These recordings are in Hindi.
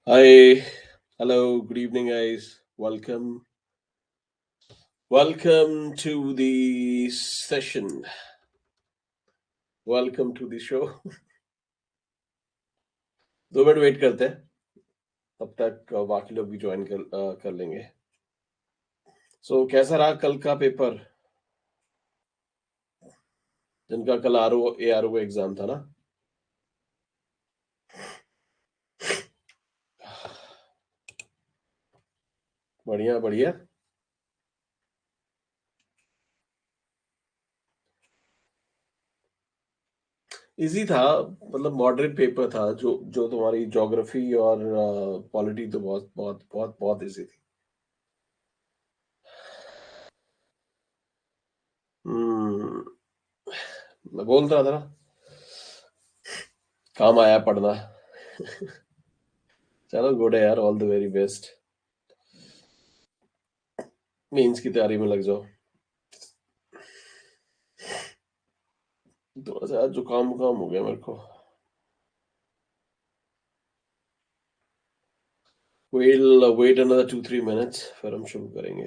Hi, hello, good evening, guys. Welcome to the session. Welcome to the show. 2 minute wait करते हैं, तब तक बाकी लोग भी ज्वाइन कर लेंगे. कैसा रहा कल का पेपर? जिनका कल ARO एग्जाम था ना? बढ़िया बढ़िया. इजी था, मतलब मॉडरेट पेपर था. जो जो तुम्हारी ज्योग्राफी और पॉलिटी तो बहुत बहुत बहुत बहुत इजी थी. हम्म. मैं बोल रहा था ना, काम आया पढ़ना. चलो गुड है यार, all the very best. Mains की तैयारी में लग जाओ. थोड़ा सा जुकाम वुकाम हो गया मेरे को. we'll wait another 2-3 minutes, फिर हम शुरू करेंगे.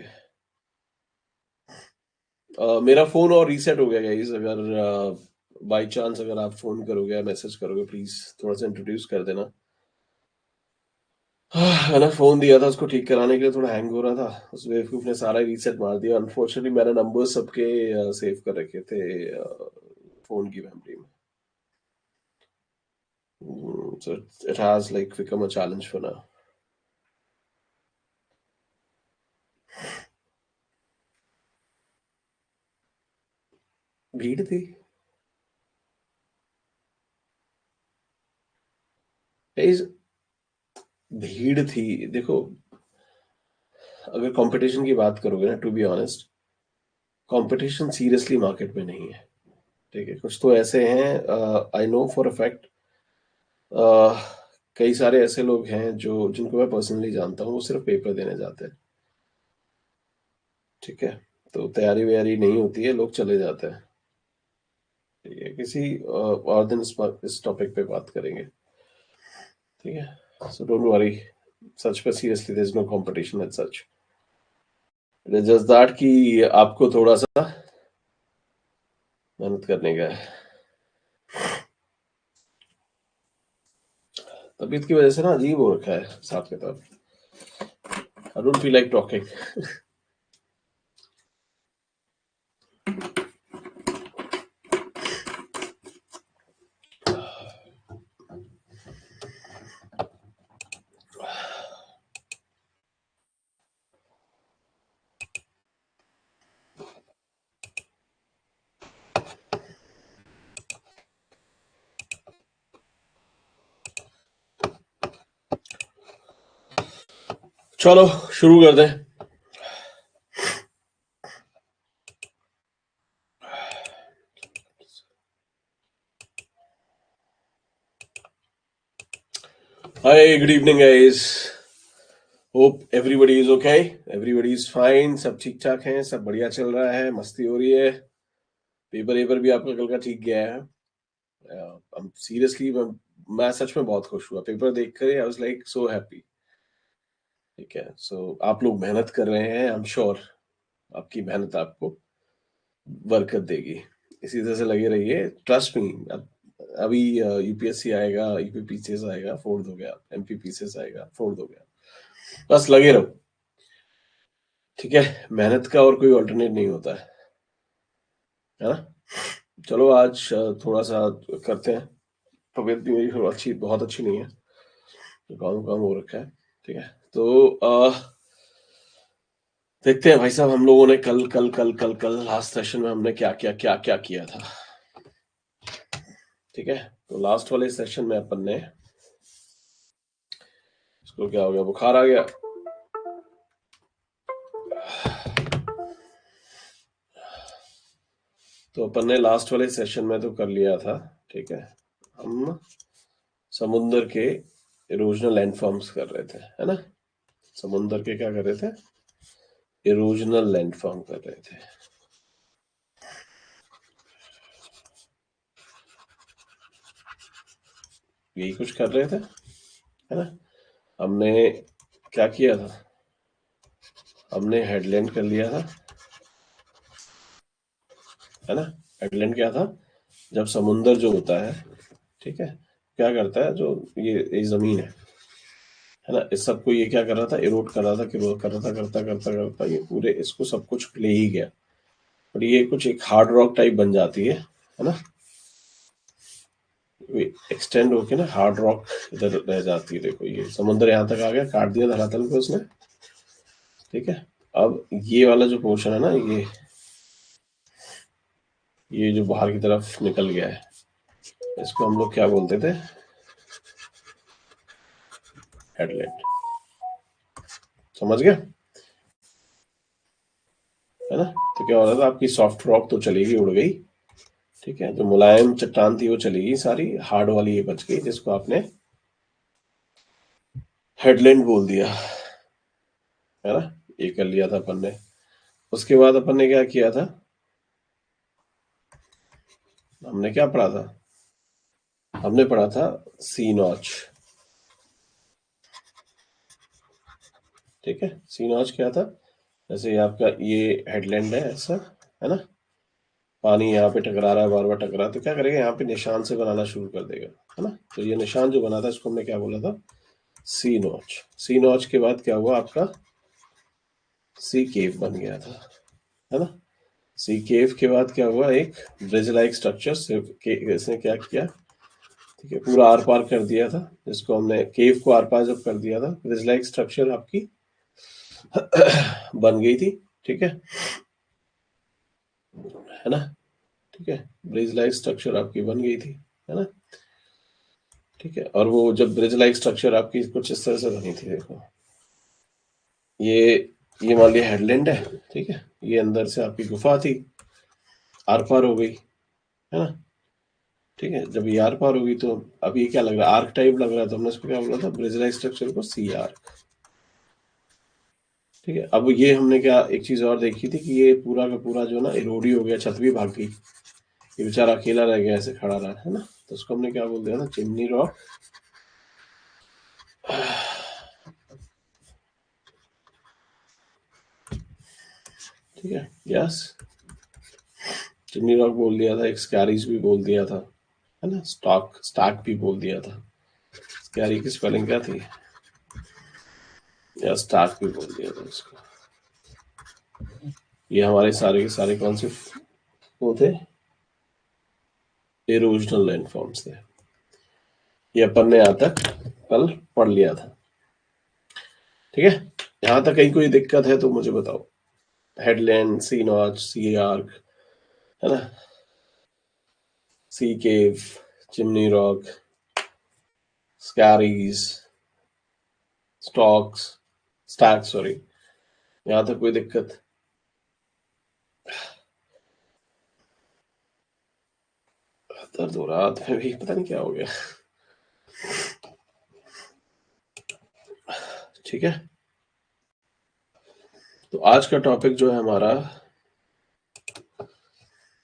मेरा फोन और रीसेट हो गया गाइस. अगर बाय चांस अगर आप फोन करोगे या मैसेज करोगे, प्लीज थोड़ा सा इंट्रोड्यूस कर देना. मैंने फोन दिया था उसको ठीक कराने के लिए, थोड़ा हैंग हो रहा था. उस बेवकूफ ने सारा रीसेट मार दिया. अनफॉर्चुनेटली मैंने नंबर सबके सेव कर रखे थे फोन की मेमोरी में. So it has like become a challenge for now. भीड़ थी. Guys, भीड़ थी. देखो, अगर कंपटीशन की बात करोगे ना, to be honest, competition seriously market में नहीं है. ठीक है, कुछ तो ऐसे हैं, I know for a fact. कई सारे ऐसे लोग हैं जो जिनको मैं पर्सनली जानता हूँ, वो सिर्फ पेपर देने जाते हैं. ठीक है, तो तैयारी वैयारी नहीं होती है, लोग चले जाते हैं. ठीक है, किसी और दिन इस टॉपिक पे बात करेंगे. ठीक है, सो डोंट वरी. सच पर seriously there is no competition as such. It is just that कि आपको थोड़ा सा मेहनत करने का है. तबीयत की वजह से ना अजीब हो रखा है हिसाब किताब. I don't feel like talking. चलो शुरू कर दें. Hi, good evening guys. Hope everybody is okay, everybody is fine. सब ठीक ठाक हैं, सब बढ़िया चल रहा है, मस्ती हो रही है. पेपर वेपर भी आपका कल का ठीक गया है. सीरियसली मैं सच में बहुत खुश हुआ पेपर देख कर. I was like so happy. ठीक है, सो आप लोग मेहनत कर रहे हैं. आई एम श्योर आपकी मेहनत आपको बरकत देगी. इसी तरह से लगे रहिए, ट्रस्ट मी. अभी यूपीएससी आएगा, यूपीपीसीएस आएगा, फोड़ दोगे आप. एमपीपीसीएस आएगा, फोड़ दोगे आप. बस लगे रहो. ठीक है, मेहनत का और कोई ऑल्टरनेट नहीं होता है ना. चलो आज थोड़ा सा करते हैं. तबीयत भी मेरी थोड़ी अच्छी, बहुत अच्छी नहीं है. जुकाम काम हो रखा है. ठीक है, तो देखते हैं भाई साहब. हम लोगों ने कल कल कल कल कल लास्ट सेशन में हमने क्या क्या क्या क्या किया था. ठीक है, तो लास्ट वाले सेशन में अपन ने, इसको क्या हो गया, बुखार आ गया. तो अपन ने लास्ट वाले सेशन में तो कर लिया था. ठीक है, हम समुंदर के इरोजनल लैंडफॉर्म्स कर रहे थे, है ना. समुंदर के क्या कर रहे थे? इरोजनल लैंडफॉर्म कर रहे थे. यही कुछ कर रहे थे, है ना. हमने क्या किया था, हमने हेडलैंड कर लिया था, है ना। हेडलैंड क्या था, जब समुंदर जो होता है, ठीक है, क्या करता है, जो ये जमीन है ना, इस सबको ये क्या कर रहा था, इरोड कर रहा था, कि कर रहा था, करता करता करता ये पूरे इसको सब कुछ ले ही गया, और ये कुछ एक हार्ड रॉक टाइप बन जाती है ना, एक्सटेंड होके ना हार्ड रॉक इधर रह जाती है। देखो ये समुद्र यहाँ तक आ गया, काट दिया धरातल को उसने, ठीक है। अब ये वाला जो पोर्शन है ना, ये जो बाहर की तरफ निकल गया है, इसको हम लोग क्या बोलते थे, हेडलैंड। समझ गया, है ना। तो क्या हो रहा था, आपकी सॉफ्ट रॉक तो चली गई, उड़ गई, ठीक है, जो मुलायम चट्टान थी वो चली गई सारी, हार्ड वाली ये बच गई, जिसको आपने हेडलैंड बोल दिया, है ना। ये कर लिया था अपन ने। उसके बाद अपन ने क्या किया था, हमने क्या पढ़ा था, हमने पढ़ा था सी नॉच, ठीक है। सी नॉच क्या था, जैसे ये आपका ये हेडलैंड है ऐसा, है ना, पानी यहाँ पे टकरा रहा है, बार बार टकरा, तो क्या करेगा, यहाँ पे निशान से बनाना शुरू कर देगा, है ना। तो ये निशान जो बना था, इसको हमने क्या बोला था, सी नॉच। सी नॉच के बाद क्या हुआ आपका, सी केव बन गया था, है ना। सी केव के बाद क्या हुआ, एक ब्रिज लाइक स्ट्रक्चर इसने क्या किया, ठीक है, पूरा आर पार कर दिया था, जिसको हमने केव को आर पार जब कर दिया था, ब्रिज लाइक स्ट्रक्चर आपकी बन गई थी, ठीक है ना, ठीक है। ब्रिज लाइक स्ट्रक्चर आपकी बन गई थी, है ना, ठीक है। और वो जब ब्रिज लाइक स्ट्रक्चर आपकी कुछ इस तरह से बनी थी, देखो ये ये मान लिया हेडलैंड है, ठीक है, ये अंदर से आपकी गुफा थी, आर पार हो गई, है ना, ठीक है। जब ये आर पार होगी तो अब ये क्या लग रहा है, आर्क टाइप लग रहा है, तो हमने इसको क्या बोला था, ब्रिज लाइक स्ट्रक्चर को सी आर्क, ठीक है। अब ये हमने क्या एक चीज और देखी थी, कि ये पूरा का पूरा जो ना इरोडी हो गया, छत भी भाग गई, ये बेचारा अकेला रह गया, ऐसे खड़ा रहा, है ना। तो उसको हमने क्या बोल दिया था, चिमनी रॉक, ठीक है, यस, चिमनी रॉक बोल दिया था, एक स्कैरीज भी बोल दिया था, है ना, स्टार्क भी बोल दिया था। स्कैरी की स्पेलिंग क्या थी, या स्टार्क भी बोल दिया था उसको। ये हमारे सारे के सारे कौन से वो थे, इरोजनल लैंडफॉर्म्स थे। ये अपन ने यहाँ तक कल पढ़ लिया था, ठीक है। यहाँ तक कहीं कोई दिक्कत है तो मुझे बताओ। Headland, sea notch, sea arch, है ना, sea cave, chimney rock, skerries, stocks, stack, sorry, यहाँ तक कोई दिक्कत, दर्द हो रहा हाथ में भी, पता नहीं क्या हो गया, ठीक है। तो आज का टॉपिक जो है हमारा,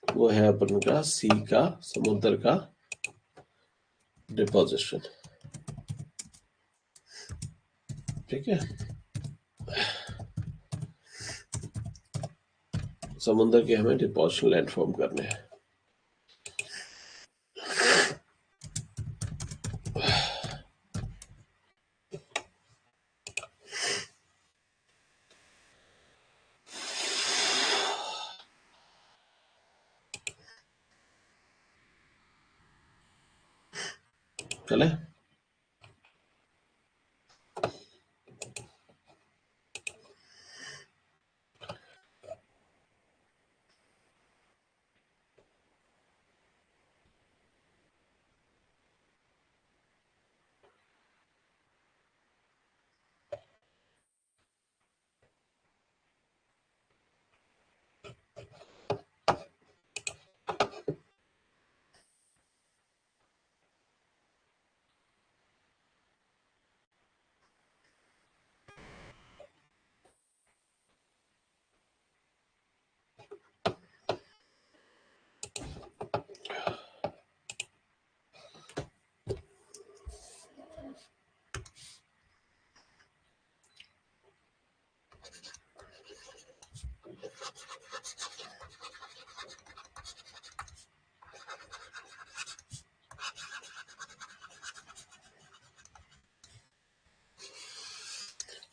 वो है अपन का सी का, समुद्र का डिपोजिशन, ठीक है। समुद्र के हमें डिपोजिशन लैंडफॉर्म करने हैं। चले,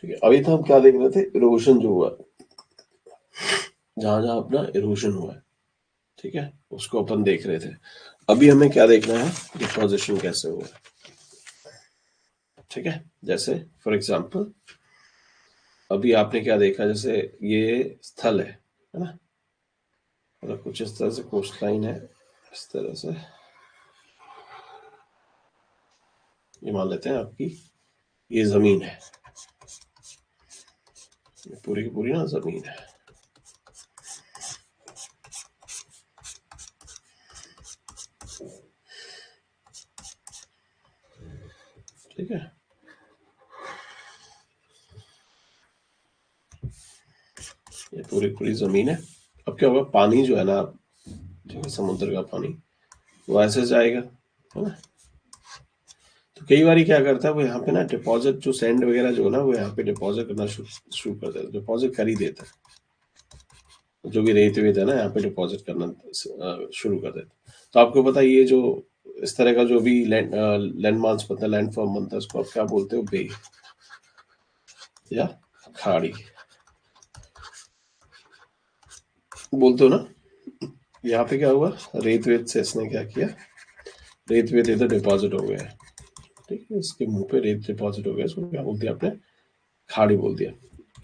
ठीक है, अभी तो हम क्या देख रहे थे, इरोशन जो हुआ, जहां जहां अपना इरोशन हुआ है, ठीक है, उसको अपन देख रहे थे। अभी हमें क्या देखना है, डिपोजिशन कैसे हुआ है। ठीक है, जैसे फॉर एग्जाम्पल अभी आपने क्या देखा, जैसे ये स्थल है ना, मतलब कुछ इस तरह से कोस्ट लाइन है, इस तरह से ये मान लेते हैं आपकी, ये जमीन है, ये पूरी की पूरी ना जमीन है। ठीक है, ये पूरी पूरी जमीन है। अब क्या होगा, पानी जो है ना, ठीक है, समुद्र का पानी वो ऐसे जाएगा, है ना। तो कई बार क्या करता है वो, यहाँ पे ना डिपॉजिट जो सैंड वगैरह जो है ना, वो यहाँ पे डिपॉजिट करना शुरू कर देता है, डिपॉजिट कर ही देता है, जो भी रेत वेत है ना यहाँ पे डिपॉजिट करना शुरू कर देता है। तो आपको पता है ये जो इस तरह का जो भी लैंड मास बनता है, लैंड फॉर्म बनता है, उसको आप क्या बोलते हो, बे या खाड़ी बोलते हो ना। यहाँ पे क्या हुआ, रेत वेत से इसने क्या किया, रेत वेत इधर डिपॉजिट हो गया है, ठीक है, इसके मुंह पे रेत डिपॉजिट हो गया, इसको क्या बोल दिया आपने, खाड़ी बोल दिया।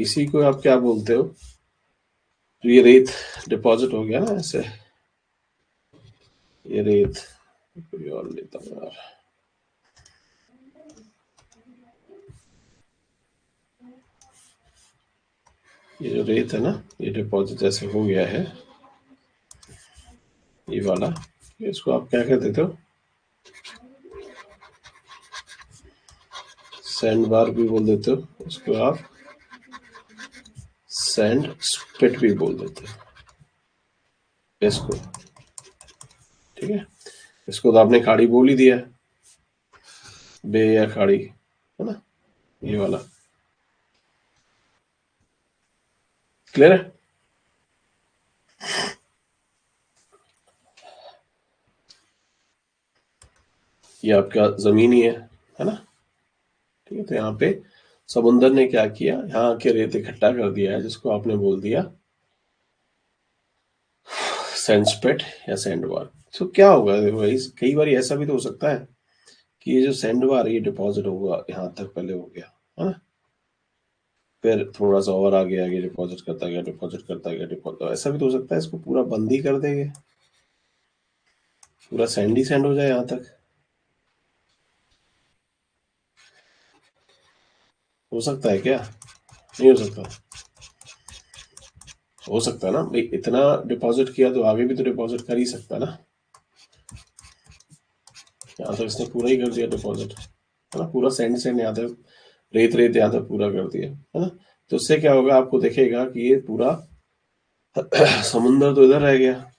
इसी को आप क्या बोलते हो, तो ये रेत डिपॉजिट हो गया ना ऐसे, ये रेत, कोई और लेता हूँ यार, ये जो रेत है ना, ये डिपॉजिट जैसे हो गया है, ये वाला, इसको आप क्या कह देते हो, सैंड बार भी बोल देते हो, इसको आप सैंड स्पिट भी बोल देते हो इसको। ठीक है, इसको तो आपने खाड़ी बोल ही दिया, बे या खाड़ी, है ना, ये वाला। क्लियर है, ये आपका जमीन ही है ना। ठीक है, तो यहाँ पे समुंदर ने क्या किया, यहाँ के रेत इकट्ठा कर दिया है, जिसको आपने बोल दिया सैंडस्पेट या सैंडबार। तो क्या होगा, देखो भाई, कई बार ऐसा भी तो हो सकता है कि ये जो सैंडबार है ये डिपॉजिट होगा, यहाँ तक पहले हो गया, है ना, फिर थोड़ा सा और आगे आगे डिपॉजिट करता गया, डिपॉजिट करता गया, डिपॉजिट, ऐसा भी तो हो सकता है इसको पूरा बंद ही कर देंगे, पूरा सैंड ही सैंड हो जाए यहाँ तक। हो सकता है क्या, नहीं हो सकता, हो सकता है ना भाई, इतना डिपॉजिट किया तो आगे भी तो डिपॉजिट कर ही सकता है ना। यहाँ तक इसने पूरा ही कर दिया डिपॉजिट, है ना, पूरा सैंड सैंड यहाँ तक, रेत रेत यहाँ तक पूरा कर दिया, है ना। तो उससे क्या होगा, आपको दिखेगा कि ये पूरा समुंदर तो इधर रह गया,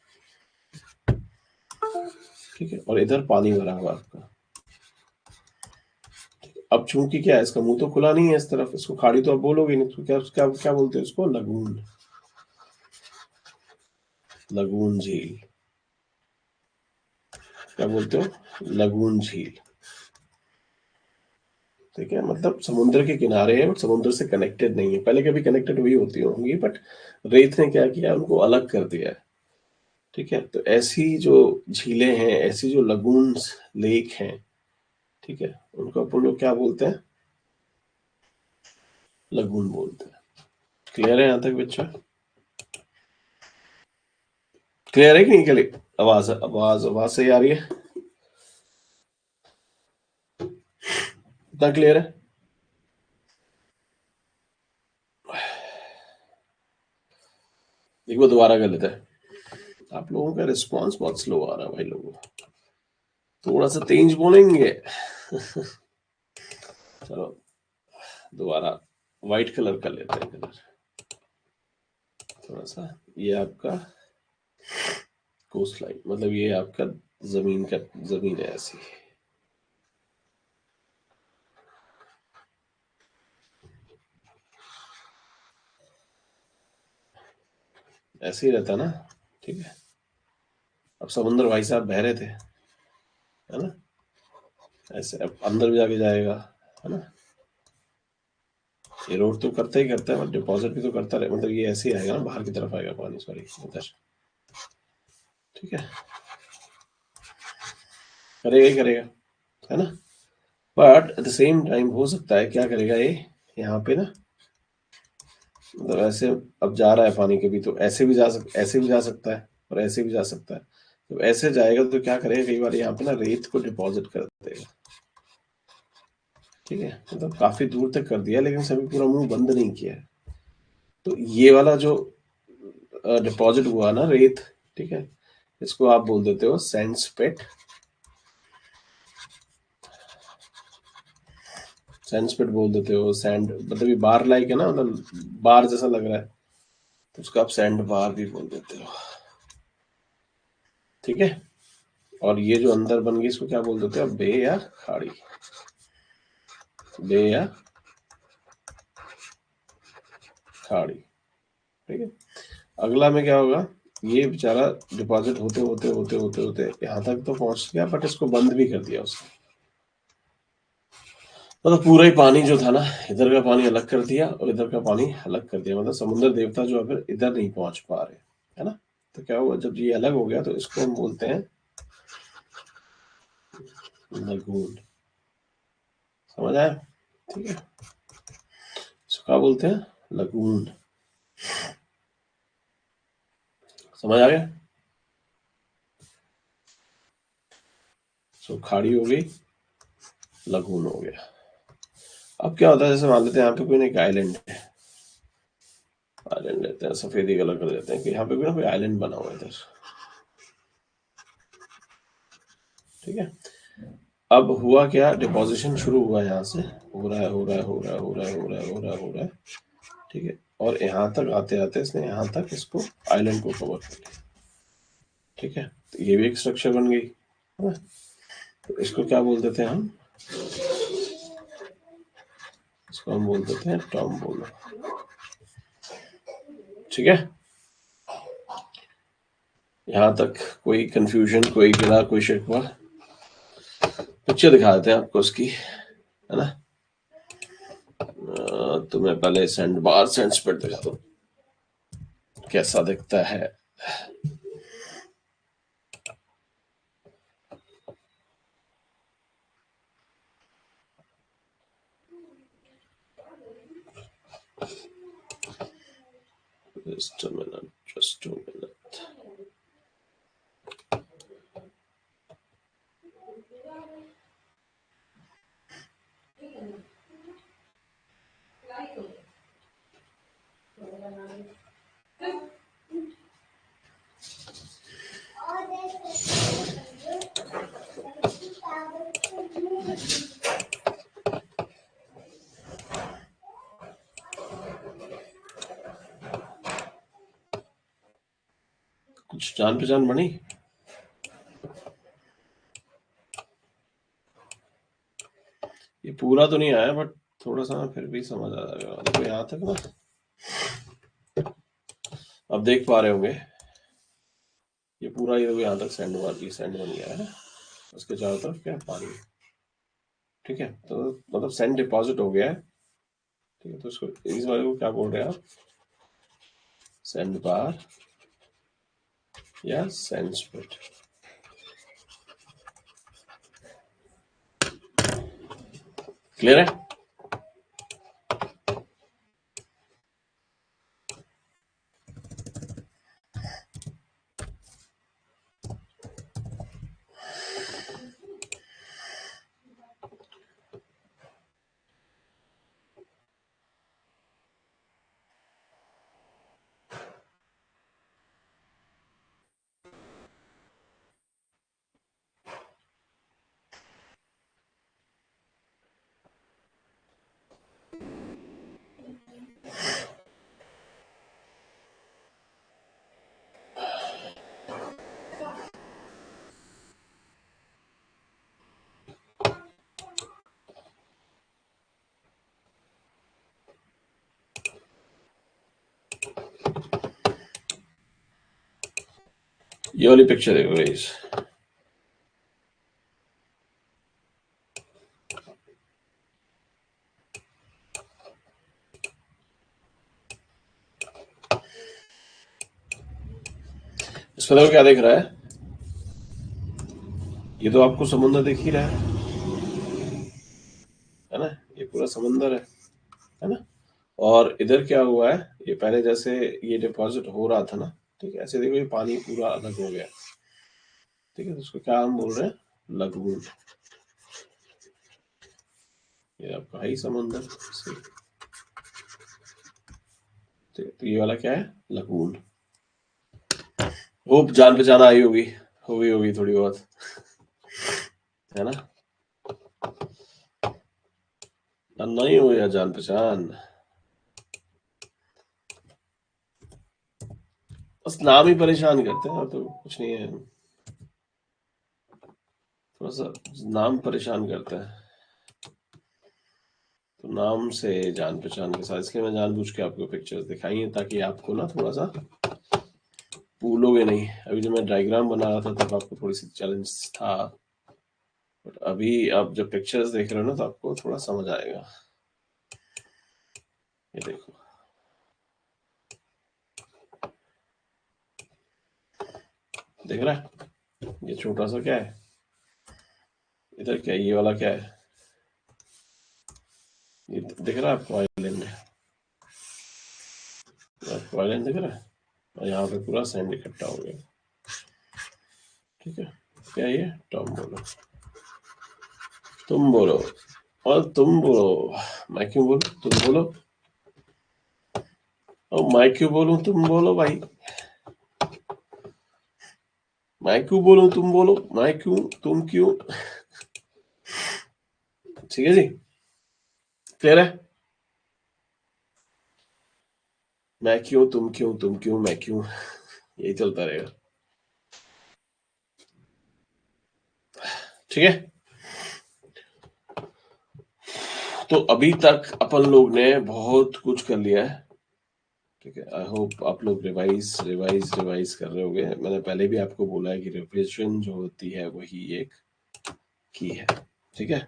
ठीक है, और इधर पानी भरा हुआ आपका। अब चूंकि क्या है, इसका मुंह तो खुला नहीं है इस तरफ, इसको खाड़ी तो आप बोलोगे नहीं, तो क्या क्या क्या बोलते हैं उसको, लगून, लगून झील, क्या बोलते हो, लगून झील। ठीक है, मतलब समुद्र के किनारे है बट समुद्र से कनेक्टेड नहीं है, पहले कभी कनेक्टेड हुई होती होंगी बट रेत ने क्या किया, उनको अलग कर दिया है। ठीक है, तो ऐसी जो झीलें हैं, ऐसी जो लगून्स, लेक हैं, ठीक है, उनको अपन लोग क्या बोलते हैं, लगून बोलते हैं। क्लियर है यहाँ तक बच्चा, क्लियर है कि नहीं क्लियर, आवाज आवाज आवाज सही आ रही है, इतना क्लियर है। एक बार दोबारा कर लेते हैं, आप लोगों का रिस्पॉन्स बहुत स्लो आ रहा है भाई, लोगों, थोड़ा सा तेज बोलेंगे। चलो दोबारा व्हाइट कलर कर लेते हैं कलर, थोड़ा सा, ये आपका कोस्ट लाइन, मतलब ये आपका जमीन का, जमीन है ऐसी, ऐसे ही रहता ना। ठीक है, अब समुद्र भाई साहब बह रहे थे, है ना, ऐसे अब अंदर भी जाके जाएगा, है ना, इरोड तो करता ही करता है, बट डिपॉजिट भी तो करता रहे, मतलब ये ऐसे ही आएगा ना, बाहर की तरफ आएगा पानी, सॉरी इधर, ठीक है, करेगा ही करेगा, है ना। But at the same time हो सकता है क्या करेगा ये, यहाँ पे ना, मतलब ऐसे अब जा रहा है पानी, कभी तो ऐसे भी ऐसे भी जा सकता है और ऐसे भी जा सकता है। तो ऐसे जाएगा तो क्या करेगा, कई बार यहाँ पे ना रेत को डिपॉजिट कर देगा, ठीक है, मतलब काफी दूर तक कर दिया लेकिन सभी पूरा मुंह बंद नहीं किया है। तो ये वाला जो डिपॉजिट हुआ ना रेत, ठीक है, इसको आप बोल देते हो सैंडस्पेट। सैंडस्पेट बोल देते हो, सैंड मतलब ये बार लाइक है ना, मतलब बार जैसा लग रहा है, तो उसको आप सैंड बार भी बोल देते हो, ठीक है। और ये जो अंदर बन गई इसको क्या बोल देते हो, बे या खाड़ी, बे या खाड़ी, ठीक है। अगला में क्या होगा, ये बेचारा डिपॉजिट होते होते होते होते होते यहाँ तक तो पहुंच गया, बट इसको बंद भी कर दिया उसने, मतलब पूरा ही पानी जो था ना, इधर का पानी अलग कर दिया और इधर का पानी अलग कर दिया, मतलब समुद्र देवता जो है फिर इधर नहीं पहुंच पा रहे, है ना। तो क्या हुआ, जब ये अलग हो गया तो इसको हम बोलते हैं लगून, समझ आया, ठीक है, इसको क्या बोलते हैं, लगून, समझ आ गया। सो खाड़ी हो गई, लगून हो गया। अब क्या होता है, जैसे मान लेते हैं यहाँ पे कोई ना एक आइलैंड है, आइलैंड लेते हैं, सफेदी कलर कर देते हैं कि यहाँ पे भी ना कोई आइलैंड बना हुआ है इधर, ठीक है। अब हुआ क्या, डिपोजिशन शुरू हुआ यहाँ से, हो रहा है हो रहा है हो रहा है हो रहा है हो रहा है हो रहा है हो रहा है, ठीक है, और यहाँ तक आते आते इसने यहाँ तक इसको आइलैंड को कवर कर लिया, ठीक है। तो ये भी एक स्ट्रक्चर बन गई, है ना? तो इसको क्या बोल देते हैं हम, इसको हम बोल देते हैं टॉम बोलो, ठीक है। यहाँ तक कोई कंफ्यूजन, कोई गिला, कोई शिकवा, पिक्चर दिखा देते हैं आपको उसकी, है ना। तो मैं पहले सैंड बार सैंड स्प्रेड दिखा दूं कैसा दिखता है। Just a minute, just a minute. कुछ जान पहचान बनी, ये पूरा तो नहीं आया बट थोड़ा सा ना फिर भी समझ आ जाएगा, देखो यहाँ तक ना, अब देख पा रहे होंगे, ये पूरा ये यहाँ तक सैंड वाली सैंड बन गया है, उसके चारों तरफ क्या है, पानी, ठीक है। तो मतलब सैंड डिपॉजिट हो गया है, ठीक है। तो इसको इस वाले को क्या बोल रहे हैं आप, सैंड बार या सैंड स्प्रेड, क्लियर है। ये वाली पिक्चर देखो गाइस, इसमें तो क्या दिख रहा है? ये तो आपको समुद्र दिख ही रहा है ना? ये पूरा समुद्र है ना? और इधर क्या हुआ है, ये पहले जैसे ये डिपॉजिट हो रहा था ना, ठीक है, ऐसे देखो ये पानी पूरा अलग हो गया, ठीक है, तो उसको क्या हम बोल रहे हैं? लगून। ये आपका है ही समुद्र से, तो ये वाला क्या है? लगून। होप जान पहचान आई होगी, होगी थोड़ी बहुत, है ना? नहीं हो या जान पहचान, बस नाम ही परेशान करते हैं, और तो कुछ नहीं है, थोड़ा सा नाम परेशान करता है, तो नाम से जान पहचान के साथ, इसलिए मैं जानबूझ के आपको पिक्चर्स दिखाई है ताकि आपको ना थोड़ा सा भूलोगे नहीं। अभी जब मैं डायग्राम बना रहा था तब आपको थोड़ी सी चैलेंज था, बट अभी आप जब पिक्चर्स देख रहे हो ना तो आपको थोड़ा समझ आएगा। ये देखो, देख रहा है? ये छोटा सा क्या है, इधर क्या है, ये वाला क्या है, ये दिख रहा है आपको आइलैंड? आपको आइलैंड दिख रहा है? और यहाँ पे पूरा सैंड इकट्ठा हो गया, ठीक है। क्या ये? टॉम बोलो, तुम बोलो, और तुम बोलो। मैं क्यों बोलूं, तुम बोलो। और मैं क्यों बोलूं, तुम बोलो भाई। मैं क्यों बोलूं, तुम बोलो। मैं क्यों, तुम क्यों। ठीक है जी, क्लियर है? मैं क्यों, तुम क्यों, तुम क्यों, मैं क्यों, यही चलता रहेगा, ठीक है। तो अभी तक अपन लोग ने बहुत कुछ कर लिया है, ठीक है। आई होप आप लोग रिवाइज रिवाइज रिवाइज कर रहे होगे। मैंने पहले भी आपको बोला है कि रिविजन जो होती है वही एक की है, ठीक है।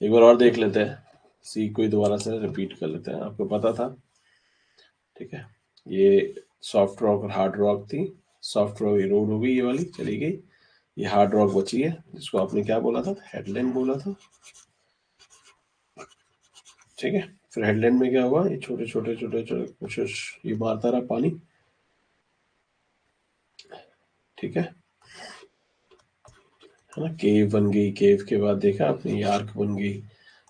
एक बार और देख लेते हैं, सी कोई दोबारा से रिपीट कर लेते हैं, आपको पता था, ठीक है। ये सॉफ्ट रॉक और हार्ड रॉक थी। सॉफ्ट रॉक ये रोड हो गई, ये वाली चली गई, ये हार्ड रॉक बची है, जिसको आपने क्या बोला था? हेडलैंड बोला था, ठीक है। फिर हेडलैंड में क्या हुआ? ये छोटे छोटे छोटे छोटे कुछ ये मारता रहा पानी, ठीक है ना। केव बन गई, केव के बाद देखा आपने ये आर्क बन गई,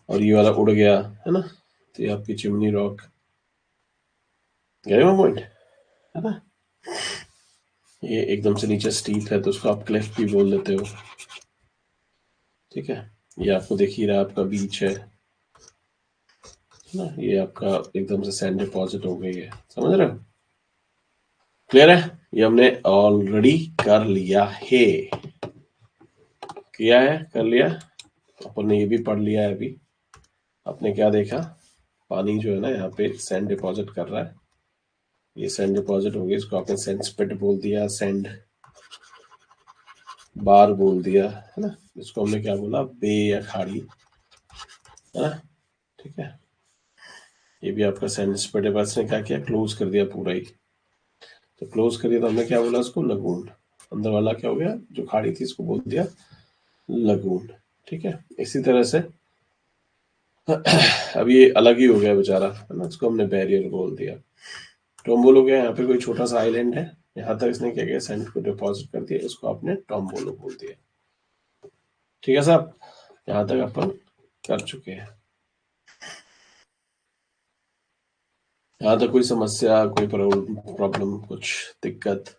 और ये वाला उड़ गया, है ना, तो ये आपकी चिमनी रॉक, गए पॉइंट, है ना। ये एकदम से नीचे स्टीप है तो उसको आप क्लिफ भी बोल देते हो, ठीक है। ये आपको दिख ही रहा है, आपका बीच है ना, ये आपका एकदम से सैंड डिपॉजिट हो गई है, समझ रहे हो? क्लियर है? ये हमने ऑलरेडी कर लिया है, किया है, कर लिया। अपन ने ये भी पढ़ लिया है अभी। आपने क्या देखा? पानी जो है ना यहाँ पे सैंड डिपॉजिट कर रहा है, ये सैंड डिपॉजिट हो गई, इसको आपने सैंड स्पिट बोल दिया, सैंड बार बोल दिया, है ना। इसको हमने क्या बोला? बे या खाड़ी, है ना, ठीक है। ये भी आपका सैंड स्पिट है, बस ने क्या किया? क्लोज कर दिया पूरा ही, तो क्लोज कर दिया तो हमने क्या बोला उसको? लगून। अंदर वाला क्या हो गया? जो खाड़ी थी इसको बोल दिया लगून, ठीक है। इसी तरह से अब ये अलग ही हो गया बेचारा, है ना, इसको हमने बैरियर बोल दिया। टोम्बोलो क्या है? यहाँ पे कोई छोटा सा आइलैंड है, यहाँ तक इसने क्या किया? सैंड को डिपॉजिट कर दिया, इसको आपने टोम्बोलो बोल दिया, ठीक है साहब। यहाँ तक अपन कर चुके हैं। यहाँ तक कोई समस्या, कोई प्रॉब्लम, कुछ दिक्कत?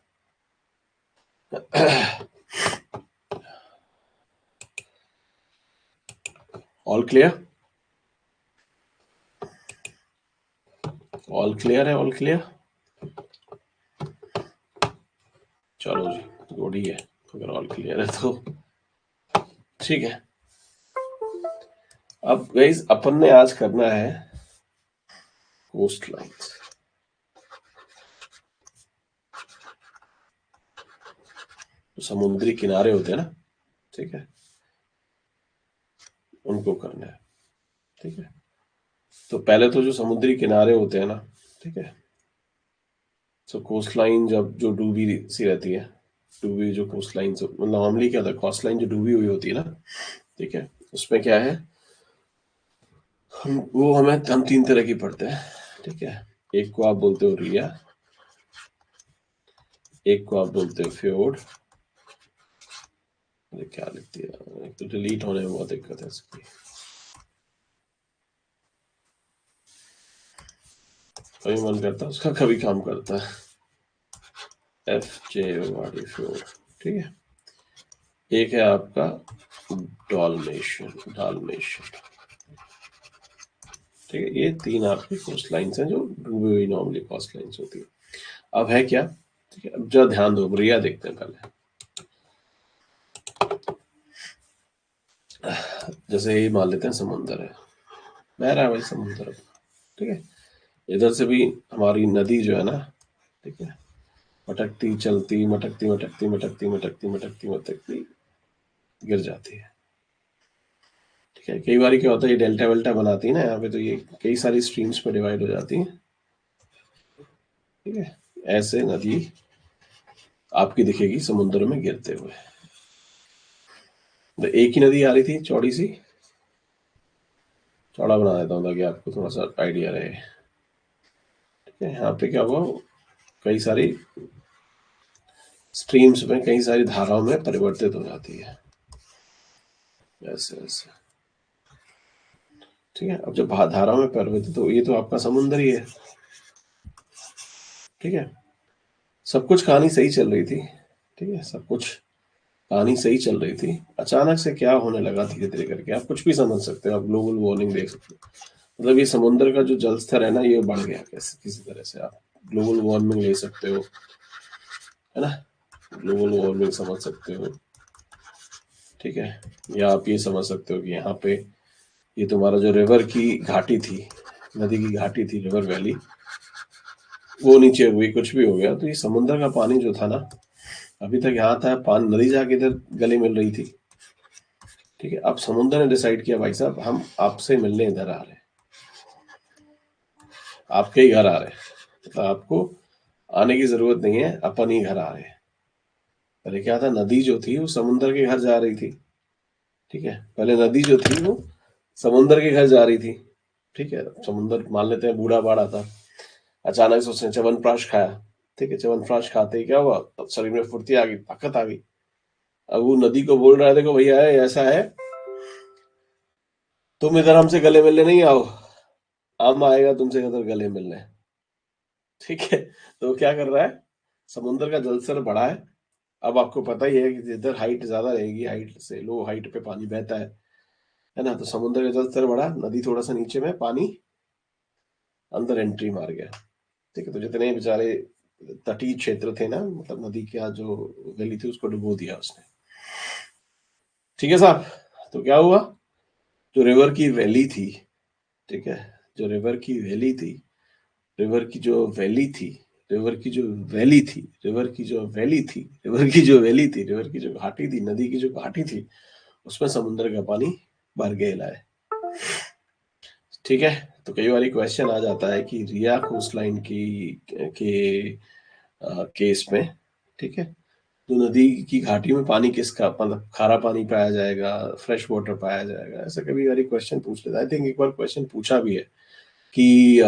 All clear? ऑल क्लियर है? All clear? चलो जी, गुड ही है, अगर ऑल क्लियर है तो ठीक है। अब गाइस अपन ने आज करना है कोस्ट लाइन्स, तो समुद्री किनारे होते हैं ना, ठीक है, उनको करना है, ठीक है। तो पहले तो जो समुद्री किनारे होते हैं ना, ठीक है, सो कोस्ट लाइन जब जो डूबी सी रहती है, डूबी जो कोस्ट लाइन, मतलब नॉर्मली क्या होता है, कोस्ट लाइन जो डूबी हुई होती है ना, ठीक है, उसमें क्या है, हम 3 तरह की पढ़ते हैं, ठीक है। एक को आप बोलते हो रिया, एक को आप बोलते हो फ्योर्ड। अरे क्या लिखती है, एक तो डिलीट होने में बहुत दिक्कत है इसकी। कभी मन करता है उसका, कभी काम करता है। FJORD फ्योर्ड, ठीक है। एक है आपका डालमेशियन, ठीक है। ये 3 आपकी कोस्ट लाइन्स हैं जो डूबी हुई नॉर्मली कोस्ट लाइन्स होती है। अब है क्या, ठीक है, अब जरा ध्यान दो, रिया देखते हैं पहले। जैसे ये मान लेते हैं समुंदर है, बह रहा है भाई समुंदर, ठीक है। इधर से भी हमारी नदी जो है ना, ठीक है, मटकती चलती, मटकती मटकती मटकती मटकती मटकती मटकती गिर जाती है, ठीक है। कई बार क्या होता है, ये डेल्टा वेल्टा बनाती है ना यहाँ पे, तो ये कई सारी स्ट्रीम्स में डिवाइड हो जाती है, ठीक है। ऐसे नदी आपकी दिखेगी समुद्र में गिरते हुए। तो एक ही नदी आ रही थी चौड़ी सी, चौड़ा बना देता हूँ ताकि आपको थोड़ा सा आइडिया रहे, ठीक है। यहाँ पे क्या हुआ, कई सारी स्ट्रीम्स में, कई सारी धाराओं में परिवर्तित हो जाती है, ऐसे ऐसे, ठीक है। अब जब धाराओं में परिवर्तित हो, ये तो आपका समुद्र ही है, ठीक है। सब कुछ कहानी सही चल रही थी, ठीक है, सब कुछ कहानी सही चल रही थी। अचानक से क्या होने लगा, धीरे धीरे करके आप कुछ भी समझ सकते हो, आप ग्लोबल वार्मिंग देख सकते हो। मतलब ये समुद्र का जो जल स्तर है ना, ये बढ़ गया कैसे, किसी तरह से आप ग्लोबल वार्मिंग ले सकते हो, है ना, ग्लोबल वार्मिंग समझ सकते हो, ठीक है। या आप ये समझ सकते हो कि यहाँ पे ये तुम्हारा जो रिवर की घाटी थी, नदी की घाटी थी, रिवर वैली, वो नीचे हुई, कुछ भी हो गया, तो ये समुद्र का पानी जो था ना, अभी तक यहाँ था, पानी नदी जाके इधर गले मिल रही थी, ठीक है। अब समुद्र ने डिसाइड किया, भाई साहब हम आपसे मिलने इधर आ रहे हैं, आपके ही घर आ रहे हैं, तो आपको आने की जरूरत नहीं है, अपन ही घर आ रहे हैं। पहले क्या था, नदी जो थी वो समुद्र के घर जा रही थी, ठीक है। पहले नदी जो थी वो समुद्र के घर जा रही थी, ठीक है। समुद्र मान लेते हैं बूढ़ा बाड़ा था, अचानक से उसने च्यवनप्राश खाया, ठीक है। च्यवनप्राश खाते ही क्या हुआ, अब शरीर में फुर्ती आ गई, ताकत आ गई। अब वो नदी को बोल रहा है, देखो भैया है, ऐसा है, तुम इधर हमसे गले मिलने नहीं आओ, हम आएगा तुमसे इधर गले मिलने, ठीक है। तो वो क्या कर रहा है, समुद्र का जलस्तर बढ़ा है। अब आपको पता ही है कि जिधर हाइट ज्यादा रहेगी, हाइट से लो हाइट पे पानी बहता है ना, तो समुद्र का जलस्तर बढ़ा, नदी थोड़ा सा नीचे में, पानी अंदर एंट्री मार गया, ठीक है। तो जितने बेचारे तटीय क्षेत्र थे ना, मतलब नदी का जो वैली थी, उसको डुबो दिया उसने, ठीक है साहब। तो क्या हुआ, जो रिवर की वैली थी, ठीक है, जो रिवर की वैली थी, रिवर की जो वैली थी, रिवर की जो वैली थी, रिवर की जो वैली थी, रिवर की जो वैली थी, रिवर की जो घाटी थी, नदी की जो घाटी थी, उसमें समुद्र का पानी भर गया है, ठीक है। तो कई बार क्वेश्चन आ जाता है कि रिया कोस्ट लाइन की के केस में, ठीक है, तो नदी की घाटी में पानी किसका, मतलब खारा पानी पाया जाएगा, फ्रेश वाटर पाया जाएगा, ऐसा कभी बार क्वेश्चन पूछ लेता है। आई थिंक एक बार क्वेश्चन पूछा भी है कि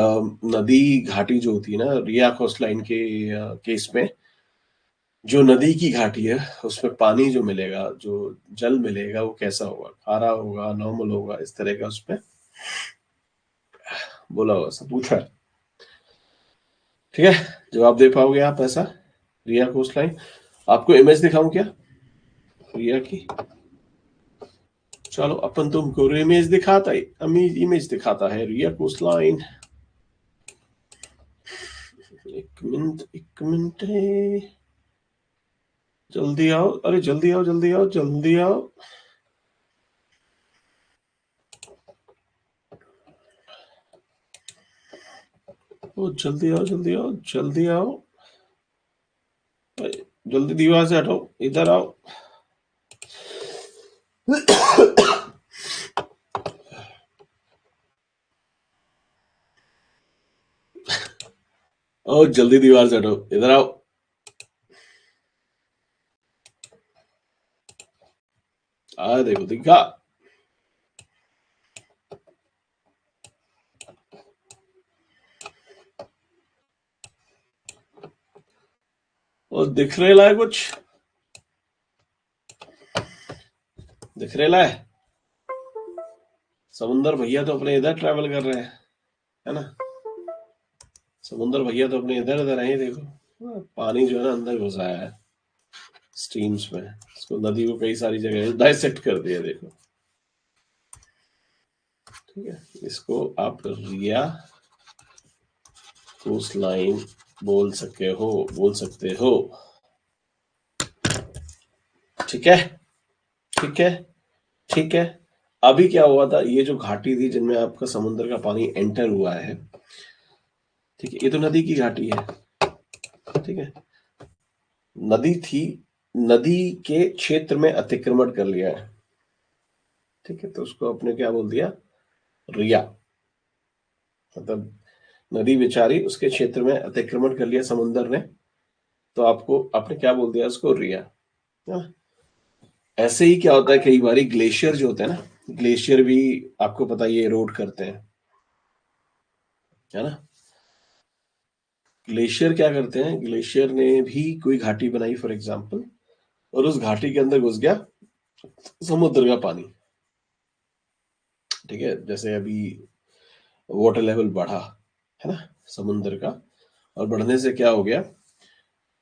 नदी घाटी जो होती है ना, रिया कोस्ट लाइन के केस में, जो नदी की घाटी है उसमें पानी जो मिलेगा, जो जल मिलेगा, वो कैसा होगा, खारा होगा, नॉर्मल होगा, इस तरह का उसमें बोला हुआ, सब पूछा है, ठीक है। जवाब दे पाओगे आप ऐसा, रिया कोस्ट लाइन? आपको इमेज दिखाऊं क्या रिया की? चलो अपन तुमको इमेज दिखाता है, इमेज दिखाता है रिया कोस्ट लाइन। एक मिनट, एक मिनट है, जल्दी आओ, अरे जल्दी आओ, जल्दी आओ, जल्दी आओ। ओ जल्दी आओ, जल्दी आओ, जल्दी आओ, जल्दी दीवार से हटो, इधर आओ। और जल्दी दीवार से हटो, इधर आओ। देखो दिखा। और दिख रेला है कुछ? दिख रेला है? समुंदर भैया तो अपने इधर ट्रैवल कर रहे हैं, है ना? समुंदर भैया तो अपने इधर इधर है, देखो पानी जो है ना अंदर घुस आया है स्ट्रीम्स में। इसको नदी को कई सारी जगह डाइसेक्ट कर दिया, देखो। ठीक है, इसको आप रिया कोस्ट लाइन बोल सकते हो। ठीक है, ठीक है, ठीक है। अभी क्या हुआ था, ये जो घाटी थी जिनमें आपका समुद्र का पानी एंटर हुआ है, ठीक है, ये तो नदी की घाटी है। ठीक है, नदी थी, नदी के क्षेत्र में अतिक्रमण कर लिया है। ठीक है, तो उसको आपने क्या बोल दिया? रिया। मतलब नदी बेचारी, उसके क्षेत्र में अतिक्रमण कर लिया समुंदर ने, तो आपको आपने क्या बोल दिया उसको? रिया। हाँ? ऐसे ही क्या होता है, कई बार ग्लेशियर जो होते हैं ना, ग्लेशियर भी आपको पता है ये इरोड करते हैं, है ना? ग्लेशियर क्या करते हैं, ग्लेशियर ने भी कोई घाटी बनाई फॉर एग्जांपल, और उस घाटी के अंदर घुस गया समुद्र का पानी। ठीक है, जैसे अभी वाटर लेवल बढ़ा, है ना, समुद्र का, और बढ़ने से क्या हो गया,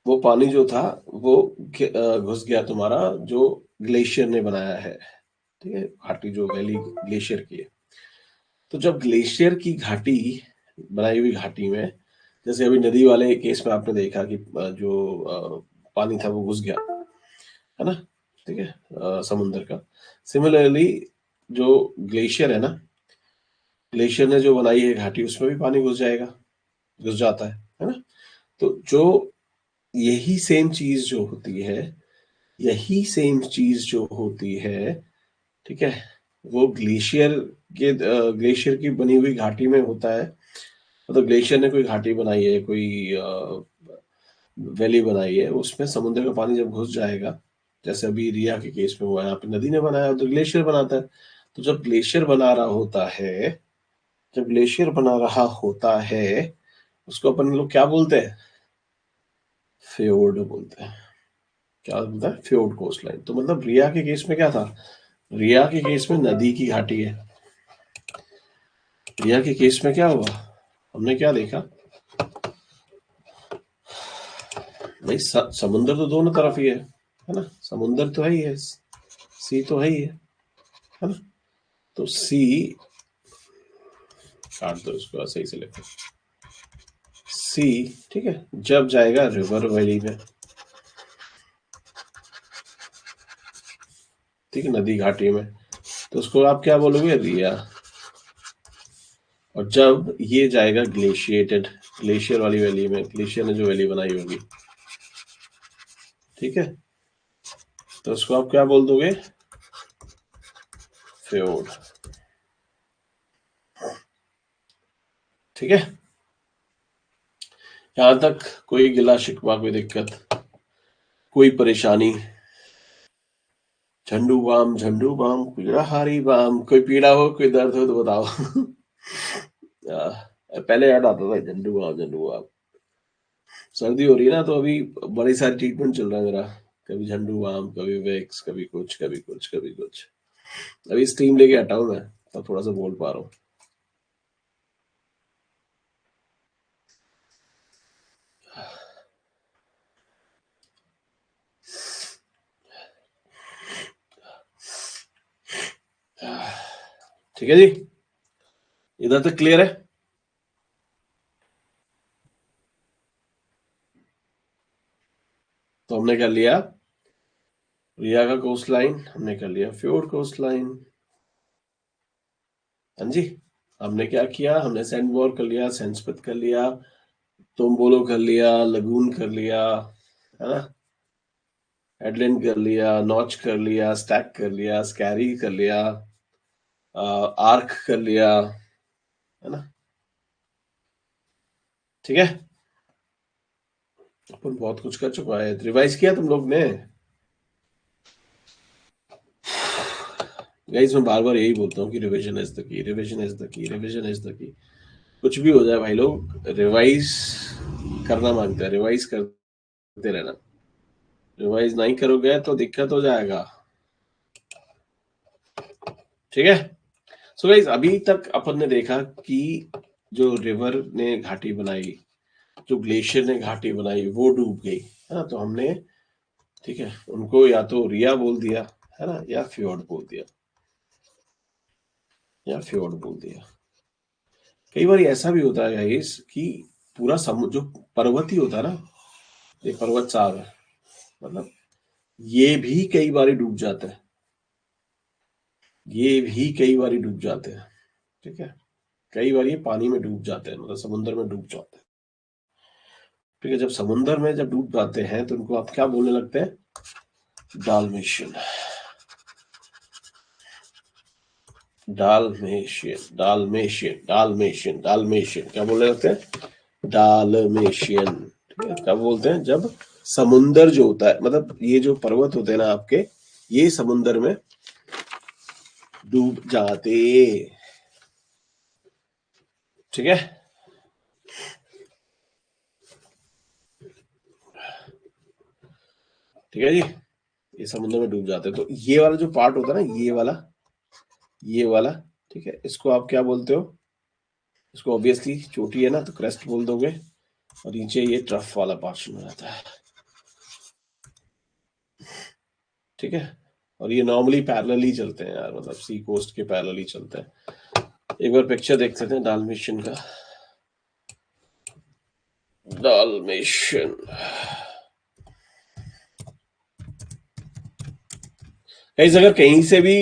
वो पानी जो था वो घुस गया तुम्हारा जो ग्लेशियर ने बनाया है। ठीक है, घाटी जो वैली ग्लेशियर की है। तो जब ग्लेशियर की घाटी बनाई हुई घाटी में, जैसे अभी नदी वाले केस में आपने देखा कि जो पानी था वो घुस गया, है ना? ठीक है, समुद्र का। सिमिलरली जो ग्लेशियर है ना, ग्लेशियर ने जो बनाई है घाटी, उसमें भी पानी घुस जाएगा, घुस जाता है ना? तो जो यही सेम चीज जो होती है, यही सेम चीज जो होती है, ठीक है, वो ग्लेशियर की बनी हुई घाटी में होता है। मतलब ग्लेशियर ने कोई घाटी बनाई है, कोई वैली बनाई है, उसमें समुद्र का पानी जब घुस जाएगा, जैसे अभी रिया के केस में हुआ है, यहाँ पे नदी ने बनाया तो ग्लेशियर बनाता है। तो जब ग्लेशियर बना रहा होता है, जब ग्लेशियर बना रहा होता है, उसको अपन लोग क्या बोलते हैं? फ्योर्ड बोलते हैं। क्या बोलता है? Fjord coast line. तो मतलब रिया के केस में क्या था, रिया के केस में नदी की घाटी है। रिया के केस में क्या हुआ, हमने क्या देखा भाई, समुंदर तो दोनों तरफ ही है ना? समुंदर तो है ही है, सी तो है ही है ना? तो सी, काट दो इसको, सही से लिखो सी। ठीक है, जब जाएगा रिवर वैली में, ठीक है, नदी घाटी में, तो उसको आप क्या बोलोगे? रिया। और जब ये जाएगा ग्लेशिएटेड, ग्लेशियर वाली वैली में, ग्लेशियर ने जो वैली बनाई होगी, ठीक है, तो उसको आप क्या बोल दोगे? फ्योर्ड। ठीक है, यहां तक कोई गिला शिकवा, कोई दिक्कत, कोई परेशानी? झंडू बाम पीड़ा हारी बाम, कोई पीड़ा हो, कोई दर्द हो तो बताओ। पहले याद आता था झंडू बाम। सर्दी हो रही है ना, तो अभी बड़ी सारी ट्रीटमेंट चल रहा है मेरा, कभी झंडू बाम, कभी वैक्स, कभी कुछ कभी कुछ कभी कुछ। अभी स्टीम लेके हटा हूं मैं, तब थोड़ा सा बोल पा रहा हूँ। ठीक है जी, इधर तक क्लियर है? तो हमने कर लिया रिया का कोस्ट लाइन, हमने कर लिया फ्योर्ड कोस्ट लाइन। हाँ जी, हमने क्या किया, हमने सैंडबोर कर लिया, सैंडस्पिथ कर लिया, तोम्बोलो कर लिया, लगून कर लिया, है ना, हेडलैंड कर लिया, नॉच कर लिया, स्टैक कर लिया, स्कैरी कर लिया, आर्क कर लिया, है ना? ठीक है, अपन बहुत कुछ कर चुका है, रिवाइज किया तुम लोग ने। गाइस मैं बार बार यही बोलता हूँ कि revision is the key, revision is the key, revision is the key. कुछ भी हो जाए भाई लोग, रिवाइज करना मांगते हैं, रिवाइज करते रहना। रिवाइज नहीं करोगे तो दिक्कत हो जाएगा, ठीक है। सो गाइस अभी तक अपन ने देखा कि जो रिवर ने घाटी बनाई, जो ग्लेशियर ने घाटी बनाई, वो डूब गई है ना, तो हमने, ठीक है, उनको या तो रिया बोल दिया है ना, या फ्योर्ड बोल दिया, या फ्योर्ड बोल दिया। कई बार ऐसा भी होता है गाइस कि पूरा जो पर्वत ही होता है ना, ये पर्वत सागर, मतलब ये भी कई बार डूब जाता है, ये भी कई बार डूब जाते हैं, ठीक है। कई बार ये पानी में डूब जाते हैं, मतलब समुद्र में डूब जाते हैं, ठीक है। जब समुद्र में जब डूब जाते हैं तो उनको आप क्या बोलने लगते हैं? Dalmatian, Dalmatian, Dalmatian, Dalmatian, Dalmatian, क्या बोलने लगते हैं? डाल्मेशियन, ठीक है। कब बोलते हैं? जब समुंदर जो होता है, मतलब ये जो पर्वत होते हैं ना आपके, ये समुंदर में डूब जाते, ठीक है। ठीक है जी, ये समुद्र में डूब जाते हैं। तो ये वाला जो पार्ट होता है ना, ये वाला, ठीक है, इसको आप क्या बोलते हो? इसको ऑब्वियसली चोटी है ना, तो क्रेस्ट बोल दोगे, और नीचे ये ट्रफ वाला पोर्शन हो जाता है, ठीक है। और ये नॉर्मली पैरेलली चलते हैं यार, मतलब सी कोस्ट के पैरेलली चलते हैं। एक बार पिक्चर देख सकते हैं डाल्मेशियन का, डाल्मेशियन। गाइस अगर कहीं से भी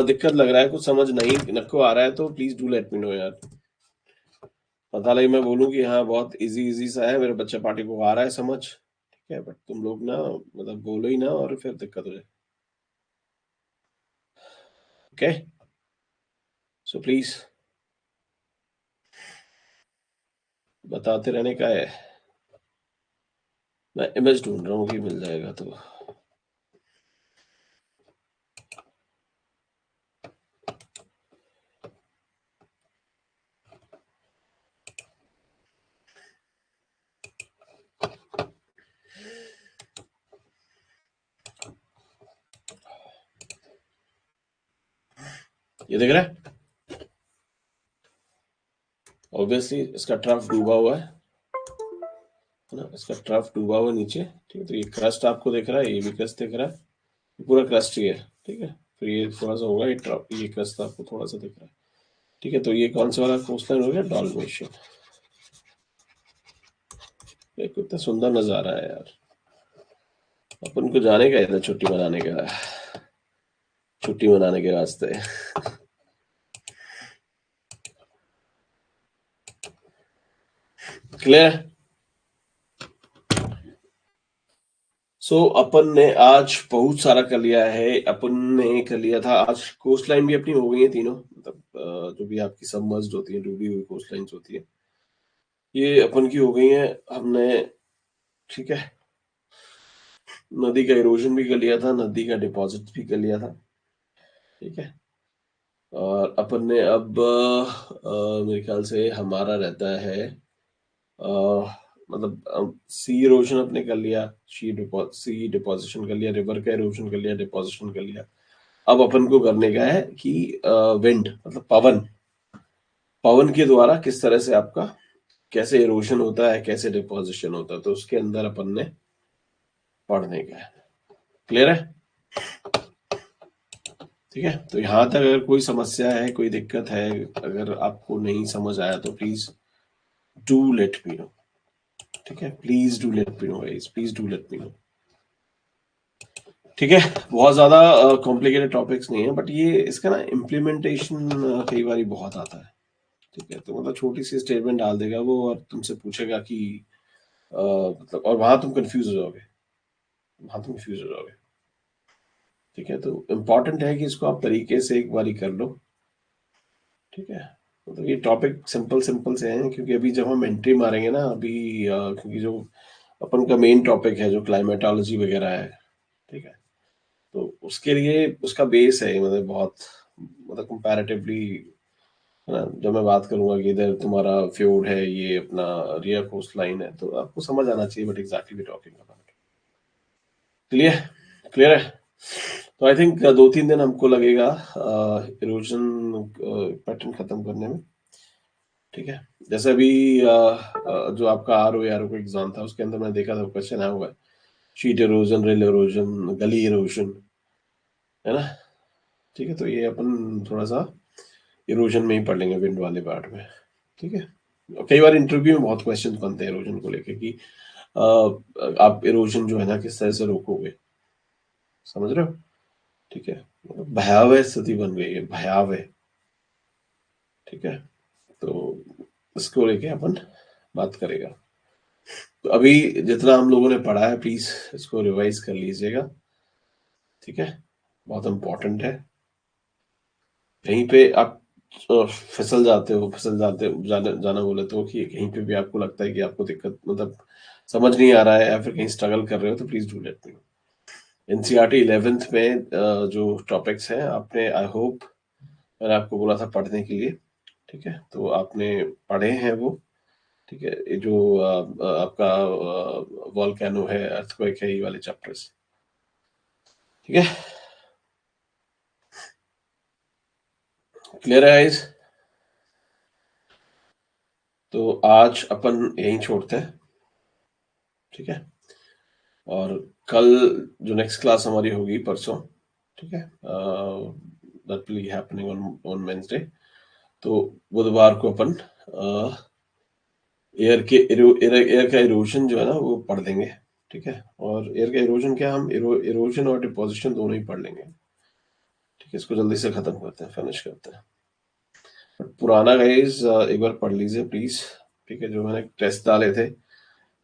दिक्कत लग रहा है, कुछ समझ नहीं नको आ रहा है, तो please do let me know यार। पता लगे मैं बोलूं कि हाँ बहुत इजी इजी सा है, मेरे बच्चे पार्टी को आ रहा है समझ, ठीक है, बट तुम लोग ना मतलब बोलो ही ना और फिर दिक्कत हो जाए, ओके। सो प्लीज बताते रहने का है। मैं इमेज ढूंढ रहा हूँ कि मिल जाएगा तो। ये देख रहा है, ऑब्वियसली इसका ट्रफ डूबा हुआ है ना, इसका ट्रफ डूबा हुआ है नीचे, ठीक है। तो ये क्रस्ट आपको दिख रहा है, ये भी क्रस्ट दिख रहा है, ये पूरा क्रस्ट ही है, ठीक है। फिर ये थोड़ा सा होगा, ये ट्रफ, ये क्रस्ट आपको थोड़ा सा दिख रहा है, ठीक है। तो ये कौन सा वाला कोस्टलाइन हो गया? डॉल्मेशियन। ये कितना सुंदर नजारा है यार। अपन को जाने का इधर छुट्टी मनाने का, छुट्टी मनाने के वास्ते। क्लियर? सो अपन ने आज बहुत सारा कर लिया है, अपन ने कर लिया था आज, कोस्ट लाइन भी अपनी हो गई है तीनों, मतलब जो भी आपकी सबमर्ज्ड होती है, डूबी हुई कोस्ट लाइन्स होती है, ये अपन की हो गई है हमने, ठीक है। नदी का इरोजन भी कर लिया था, नदी का डिपॉजिट भी कर लिया था, ठीक है। और अपन ने अब मेरे ख्याल से हमारा रहता है, मतलब सी इरोजन अपने कर लिया, सी डिपोजिशन कर लिया, रिवर का इरोजन कर लिया, डिपोजिशन कर लिया। अब अपन को करने का है कि विंड, मतलब पवन, पवन के द्वारा किस तरह से आपका कैसे इरोजन होता है, कैसे डिपोजिशन होता है, तो उसके अंदर अपन ने पढ़ने का है। क्लियर है? ठीक है। तो यहां तक अगर कोई समस्या है, कोई दिक्कत है, अगर आपको नहीं समझ आया तो please do let me know, ठीक है। Please do let me know guys, please do let me know, ठीक है। बहुत ज्यादा कॉम्प्लिकेटेड टॉपिक्स नहीं है, बट ये इसका ना इम्प्लीमेंटेशन कई बार बहुत आता है, ठीक है। तो मतलब छोटी सी स्टेटमेंट डाल देगा वो और तुमसे पूछेगा कि मतलब, और वहां तुम कंफ्यूज हो जाओगे, वहां तुम कंफ्यूज हो जाओगे, ठीक है। तो इम्पोर्टेंट है कि इसको आप तरीके से एक बारी कर लो, ठीक है। मतलब ये टॉपिक सिंपल सिंपल से हैं, क्योंकि अभी जब हम एंट्री मारेंगे ना, अभी क्योंकि जो अपन का मेन टॉपिक है जो क्लाइमेटोलॉजी वगैरह है, ठीक है। तो उसके लिए उसका बेस है मतलब बहुत, मतलब कंपैरेटिवली, है ना। जब मैं बात करूंगा कि इधर तुम्हारा फ्योर्ड है, ये अपना रिया कोस्ट लाइन है, तो आपको समझ आना चाहिए but exactly we talking about. Clear, clear है। तो आई थिंक 2-3 दिन हमको लगेगा इरोजन पैटर्न खत्म करने में, ठीक है। जैसे अभी जो आपका RO का एग्जाम था उसके अंदर मैंने देखा था क्वेश्चन आया हुआ है, शीट इरोजन, रेल इरोजन, गली इरोजन, है ना। ठीक है, तो ये अपन थोड़ा सा इरोजन में ही पढ़ लेंगे विंड वाले पार्ट में, ठीक है। कई बार इंटरव्यू में बहुत क्वेश्चन बनते हैं इरोजन को लेके कि आप इरोजन जो है ना किस तरह से रोकोगे, समझ रहे हो, ठीक है। भयावह स्थिति बन गई है, भयावह, ठीक है। तो इसको लेके अपन बात करेगा। तो अभी जितना हम लोगों ने पढ़ा है प्लीज इसको रिवाइज कर लीजिएगा, ठीक है। बहुत इंपॉर्टेंट है। कहीं पे आप फिसल जाते हो, जाना बोले तो कि कहीं पे भी आपको लगता है कि आपको दिक्कत मतलब समझ नहीं आ रहा है या फिर कहीं स्ट्रगल कर रहे हो, तो please do let me know. NCERT 11th में जो टॉपिक्स हैं आपने, आई होप मैंने आपको बोला था पढ़ने के लिए, ठीक है, तो आपने पढ़े हैं वो, ठीक है। ये जो आपका वॉल्केनो है, अर्थक्वेक है, ये वाले चैप्टर्स, ठीक है। क्लियर है गाइस। तो आज अपन यहीं छोड़ते हैं, ठीक है। और कल जो नेक्स्ट क्लास हमारी होगी परसों, ठीक है, that will be happening on on Wednesday. तो बुधवार को अपन एयर का इरोजन जो है ना वो पढ़ लेंगे, ठीक है। और एयर का इरोजन क्या, हम इरोजन और डिपोजिशन दोनों ही पढ़ लेंगे, ठीक है। इसको जल्दी से खत्म करते हैं, फिनिश करते हैं। बट पुराना गाइस एक बार पढ़ लीजिए प्लीज, ठीक है। जो मैंने टेस्ट डाले थे,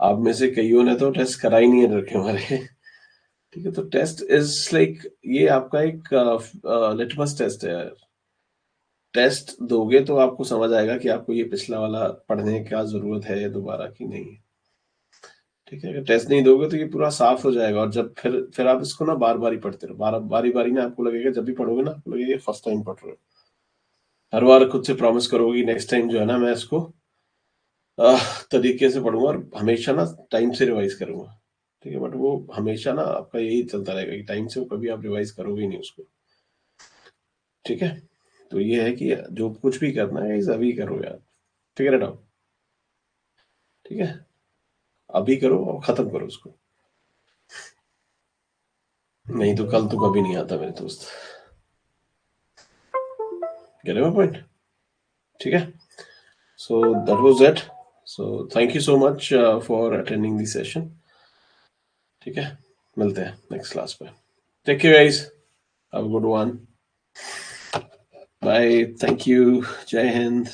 आप में से कईयों ने तो टेस्ट करा ही नहीं है रखे हमारे ठीक है। तो टेस्ट इज लाइक, ये आपका एक लिटमस टेस्ट है यार। टेस्ट दोगे तो आपको समझ आएगा कि आपको ये पिछला वाला पढ़ने का जरूरत है दोबारा की नहीं, ठीक है। अगर टेस्ट नहीं दोगे तो ये पूरा साफ हो जाएगा, और जब फिर आप इसको ना बार बार ही पढ़ते रहो, बारी बारी ना आपको लगेगा, जब भी पढ़ोगे ना आपको लगेगा फर्स्ट टाइम पढ़ रहे हो। हर बार खुद से प्रॉमिस करोगे नेक्स्ट टाइम जो है ना मैं इसको तरीके से पढ़ूंगा और हमेशा ना टाइम से रिवाइज करूंगा, ठीक है। बट वो हमेशा ना आपका यही चलता रहेगा कि टाइम से वो कभी आप रिवाइज करोगे ही नहीं उसको, ठीक है। तो ये है कि जो कुछ भी करना है इस अभी करो यार, फिगर इट आउट, ठीक है। अभी करो और खत्म करो उसको, नहीं तो कल तो कभी नहीं आता मेरे दोस्त। गेट माय पॉइंट, ठीक है। So that was it. So thank you so much for attending this session, ठीक है। मिलते हैं नेक्स्ट क्लास पे। Take care guys, have a good one, bye, thank you, जय हिंद।